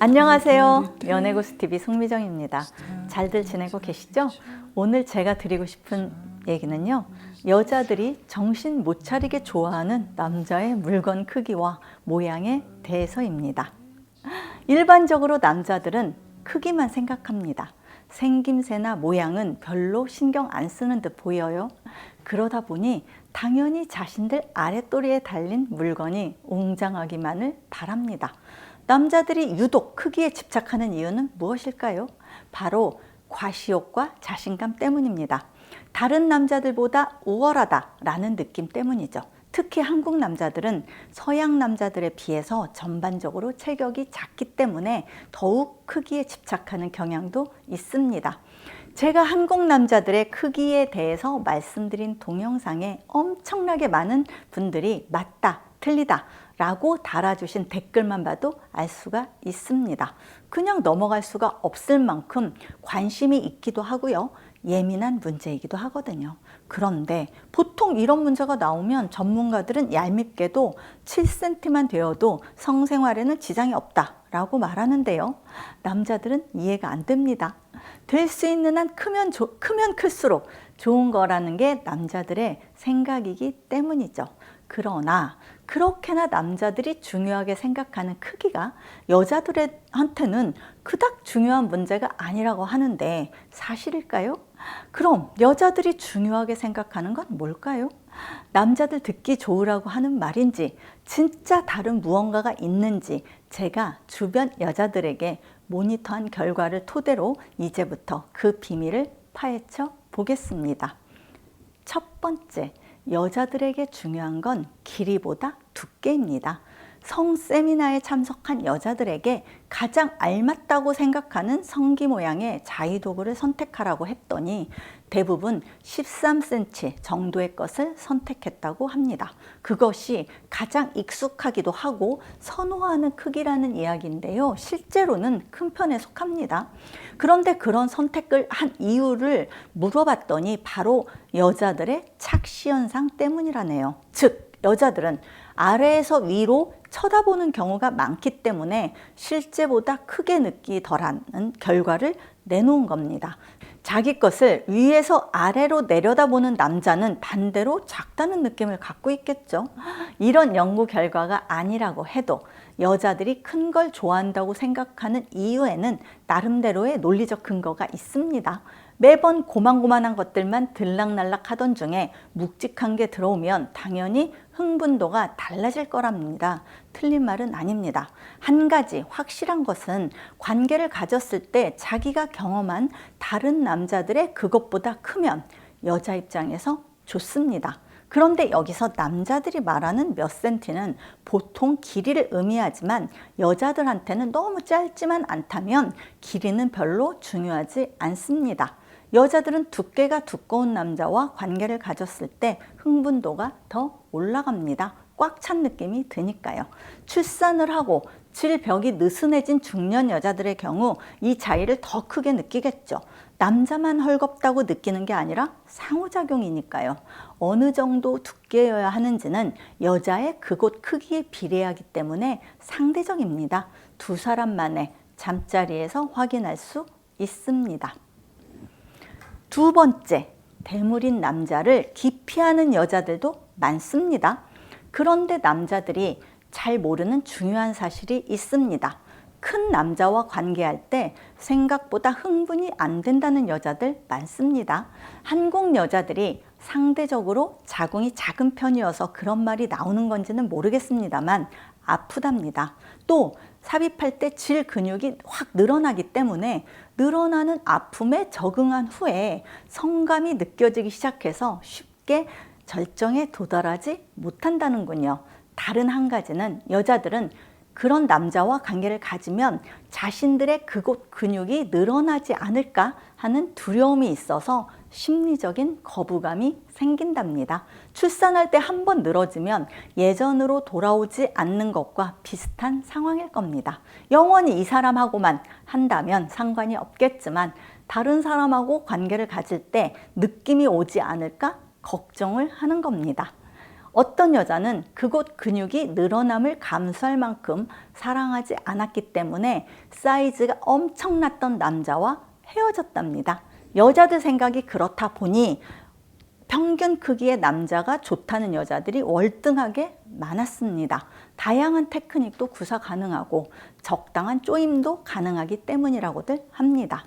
안녕하세요. 연애고수TV 송미정입니다. 잘들 지내고 계시죠? 오늘 제가 드리고 싶은 얘기는요, 여자들이 정신 못 차리게 좋아하는 남자의 물건 크기와 모양에 대해서입니다. 일반적으로 남자들은 크기만 생각합니다. 생김새나 모양은 별로 신경 안 쓰는 듯 보여요. 그러다 보니 당연히 자신들 아랫도리에 달린 물건이 웅장하기만을 바랍니다. 남자들이 유독 크기에 집착하는 이유는 무엇일까요? 바로 과시욕과 자신감 때문입니다. 다른 남자들보다 우월하다라는 느낌 때문이죠. 특히 한국 남자들은 서양 남자들에 비해서 전반적으로 체격이 작기 때문에 더욱 크기에 집착하는 경향도 있습니다. 제가 한국 남자들의 크기에 대해서 말씀드린 동영상에 엄청나게 많은 분들이 맞다, 틀리다 라고 달아주신 댓글만 봐도 알 수가 있습니다. 그냥 넘어갈 수가 없을 만큼 관심이 있기도 하고요. 예민한 문제이기도 하거든요. 그런데 보통 이런 문제가 나오면 전문가들은 얄밉게도 7cm만 되어도 성생활에는 지장이 없다라고 말하는데요. 남자들은 이해가 안 됩니다. 될 수 있는 한 크면 클수록 좋은 거라는 게 남자들의 생각이기 때문이죠. 그러나 그렇게나 남자들이 중요하게 생각하는 크기가 여자들한테는 그닥 중요한 문제가 아니라고 하는데 사실일까요? 그럼 여자들이 중요하게 생각하는 건 뭘까요? 남자들 듣기 좋으라고 하는 말인지 진짜 다른 무언가가 있는지 제가 주변 여자들에게 모니터한 결과를 토대로 이제부터 그 비밀을 파헤쳐 보겠습니다. 첫 번째, 여자들에게 중요한 건 길이보다 두께입니다. 성 세미나에 참석한 여자들에게 가장 알맞다고 생각하는 성기 모양의 자위도구를 선택하라고 했더니 대부분 13cm 정도의 것을 선택했다고 합니다. 그것이 가장 익숙하기도 하고 선호하는 크기라는 이야기인데요. 실제로는 큰 편에 속합니다. 그런데 그런 선택을 한 이유를 물어봤더니 바로 여자들의 착시 현상 때문이라네요. 즉, 여자들은 아래에서 위로 쳐다보는 경우가 많기 때문에 실제보다 크게 느끼더라는 결과를 내놓은 겁니다. 자기 것을 위에서 아래로 내려다보는 남자는 반대로 작다는 느낌을 갖고 있겠죠. 이런 연구 결과가 아니라고 해도 여자들이 큰 걸 좋아한다고 생각하는 이유에는 나름대로의 논리적 근거가 있습니다. 매번 고만고만한 것들만 들락날락 하던 중에 묵직한 게 들어오면 당연히 흥분도가 달라질 거랍니다. 틀린 말은 아닙니다. 한 가지 확실한 것은 관계를 가졌을 때 자기가 경험한 다른 남자들의 그것보다 크면 여자 입장에서 좋습니다. 그런데 여기서 남자들이 말하는 몇 센티는 보통 길이를 의미하지만 여자들한테는 너무 짧지만 않다면 길이는 별로 중요하지 않습니다. 여자들은 두께가 두꺼운 남자와 관계를 가졌을 때 흥분도가 더 올라갑니다. 꽉 찬 느낌이 드니까요. 출산을 하고 질벽이 느슨해진 중년 여자들의 경우 이 차이를 더 크게 느끼겠죠. 남자만 헐겁다고 느끼는 게 아니라 상호작용이니까요. 어느 정도 두께여야 하는지는 여자의 그곳 크기에 비례하기 때문에 상대적입니다. 두 사람만의 잠자리에서 확인할 수 있습니다. 두 번째, 대물인 남자를 기피하는 여자들도 많습니다. 그런데 남자들이 잘 모르는 중요한 사실이 있습니다. 큰 남자와 관계할 때 생각보다 흥분이 안 된다는 여자들 많습니다. 한국 여자들이 상대적으로 자궁이 작은 편이어서 그런 말이 나오는 건지는 모르겠습니다만 아프답니다. 또 삽입할 때 질 근육이 확 늘어나기 때문에 늘어나는 아픔에 적응한 후에 성감이 느껴지기 시작해서 쉽게 절정에 도달하지 못한다는군요. 다른 한 가지는 여자들은 그런 남자와 관계를 가지면 자신들의 그곳 근육이 늘어나지 않을까 하는 두려움이 있어서 심리적인 거부감이 생긴답니다. 출산할 때 한 번 늘어지면 예전으로 돌아오지 않는 것과 비슷한 상황일 겁니다. 영원히 이 사람하고만 한다면 상관이 없겠지만 다른 사람하고 관계를 가질 때 느낌이 오지 않을까 걱정을 하는 겁니다. 어떤 여자는 그곳 근육이 늘어남을 감수할 만큼 사랑하지 않았기 때문에 사이즈가 엄청났던 남자와 헤어졌답니다. 여자들 생각이 그렇다 보니 평균 크기의 남자가 좋다는 여자들이 월등하게 많았습니다. 다양한 테크닉도 구사 가능하고 적당한 쪼임도 가능하기 때문이라고들 합니다.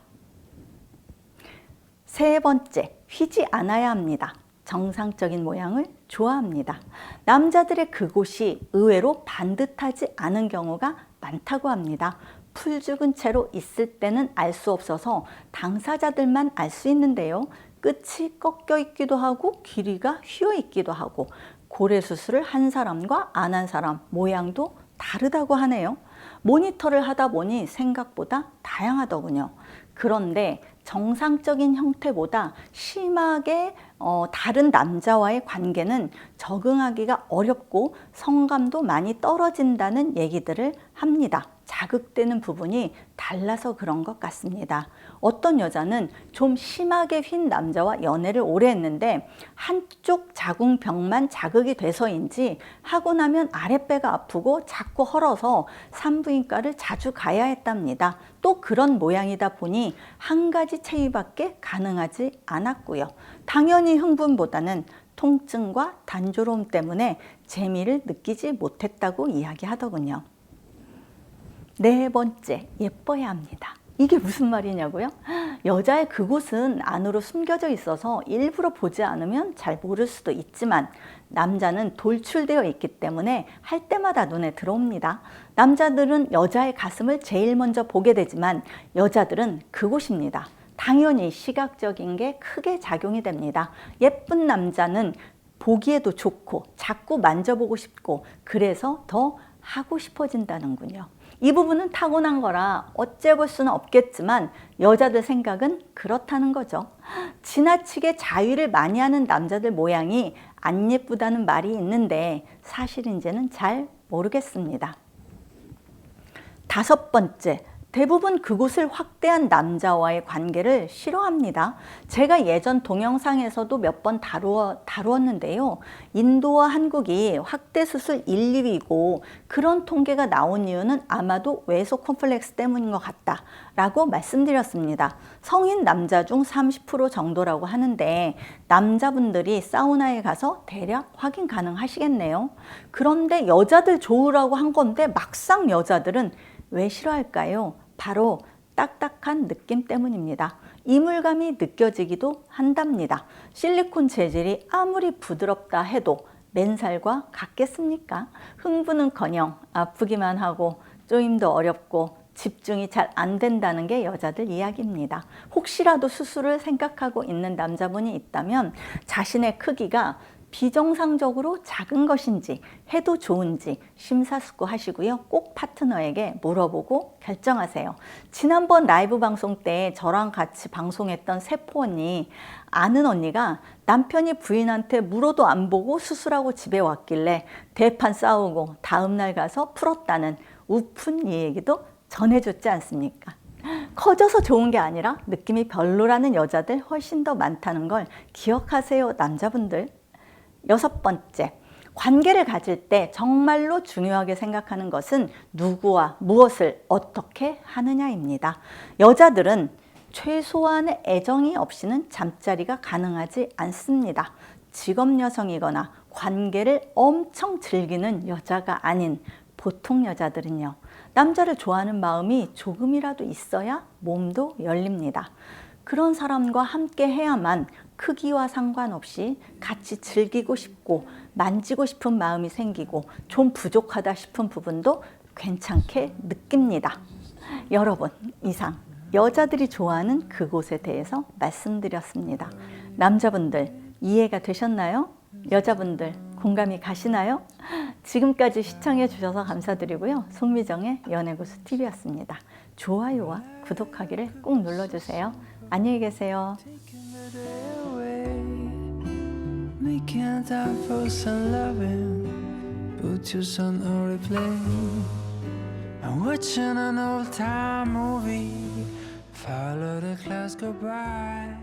세 번째, 휘지 않아야 합니다. 정상적인 모양을 좋아합니다. 남자들의 그곳이 의외로 반듯하지 않은 경우가 많다고 합니다. 풀 죽은 채로 있을 때는 알 수 없어서 당사자들만 알 수 있는데요. 끝이 꺾여 있기도 하고 길이가 휘어 있기도 하고 고래 수술을 한 사람과 안 한 사람 모양도 다르다고 하네요. 모니터를 하다 보니 생각보다 다양하더군요. 그런데 정상적인 형태보다 심하게 다른 남자와의 관계는 적응하기가 어렵고 성감도 많이 떨어진다는 얘기들을 합니다. 자극되는 부분이 달라서 그런 것 같습니다. 어떤 여자는 좀 심하게 휜 남자와 연애를 오래 했는데 한쪽 자궁벽만 자극이 돼서인지 하고 나면 아랫배가 아프고 자꾸 헐어서 산부인과를 자주 가야 했답니다. 또 그런 모양이다 보니 한 가지 체위밖에 가능하지 않았고요. 당연히 흥분보다는 통증과 단조로움 때문에 재미를 느끼지 못했다고 이야기하더군요. 네 번째, 예뻐야 합니다. 이게 무슨 말이냐고요? 여자의 그곳은 안으로 숨겨져 있어서 일부러 보지 않으면 잘 모를 수도 있지만 남자는 돌출되어 있기 때문에 할 때마다 눈에 들어옵니다. 남자들은 여자의 가슴을 제일 먼저 보게 되지만 여자들은 그곳입니다. 당연히 시각적인 게 크게 작용이 됩니다. 예쁜 남자는 보기에도 좋고 자꾸 만져보고 싶고 그래서 더 하고 싶어진다는군요. 이 부분은 타고난 거라 어째볼 수는 없겠지만 여자들 생각은 그렇다는 거죠. 지나치게 자위를 많이 하는 남자들 모양이 안 예쁘다는 말이 있는데 사실인지는 잘 모르겠습니다. 다섯 번째, 대부분 그곳을 확대한 남자와의 관계를 싫어합니다. 제가 예전 동영상에서도 몇 번 다루었는데요. 인도와 한국이 확대 수술 1, 2위고 그런 통계가 나온 이유는 아마도 외소 콤플렉스 때문인 것 같다라고 말씀드렸습니다. 성인 남자 중 30% 정도라고 하는데 남자분들이 사우나에 가서 대략 확인 가능하시겠네요. 그런데 여자들 좋으라고 한 건데 막상 여자들은 왜 싫어할까요? 바로 딱딱한 느낌 때문입니다. 이물감이 느껴지기도 한답니다. 실리콘 재질이 아무리 부드럽다 해도 맨살과 같겠습니까? 흥분은커녕 아프기만 하고 쪼임도 어렵고 집중이 잘 안 된다는 게 여자들 이야기입니다. 혹시라도 수술을 생각하고 있는 남자분이 있다면 자신의 크기가 비정상적으로 작은 것인지 해도 좋은지 심사숙고하시고요. 꼭 파트너에게 물어보고 결정하세요. 지난번 라이브 방송 때 저랑 같이 방송했던 세포 언니, 아는 언니가 남편이 부인한테 물어도 안 보고 수술하고 집에 왔길래 대판 싸우고 다음날 가서 풀었다는 우픈 이 얘기도 전해줬지 않습니까? 커져서 좋은 게 아니라 느낌이 별로라는 여자들 훨씬 더 많다는 걸 기억하세요, 남자분들. 여섯 번째, 관계를 가질 때 정말로 중요하게 생각하는 것은 누구와 무엇을 어떻게 하느냐입니다. 여자들은 최소한의 애정이 없이는 잠자리가 가능하지 않습니다. 직업 여성이거나 관계를 엄청 즐기는 여자가 아닌 보통 여자들은요, 남자를 좋아하는 마음이 조금이라도 있어야 몸도 열립니다. 그런 사람과 함께 해야만 크기와 상관없이 같이 즐기고 싶고 만지고 싶은 마음이 생기고 좀 부족하다 싶은 부분도 괜찮게 느낍니다. 여러분, 이상 여자들이 좋아하는 그곳에 대해서 말씀드렸습니다. 남자분들 이해가 되셨나요? 여자분들 공감이 가시나요? 지금까지 시청해 주셔서 감사드리고요. 송미정의 연애고수 TV였습니다. 좋아요와 구독하기를 꼭 눌러주세요. 안녕히 계세요. We can't afford some loving, put your son on replay. I'm watching an old time movie, follow the clouds go by.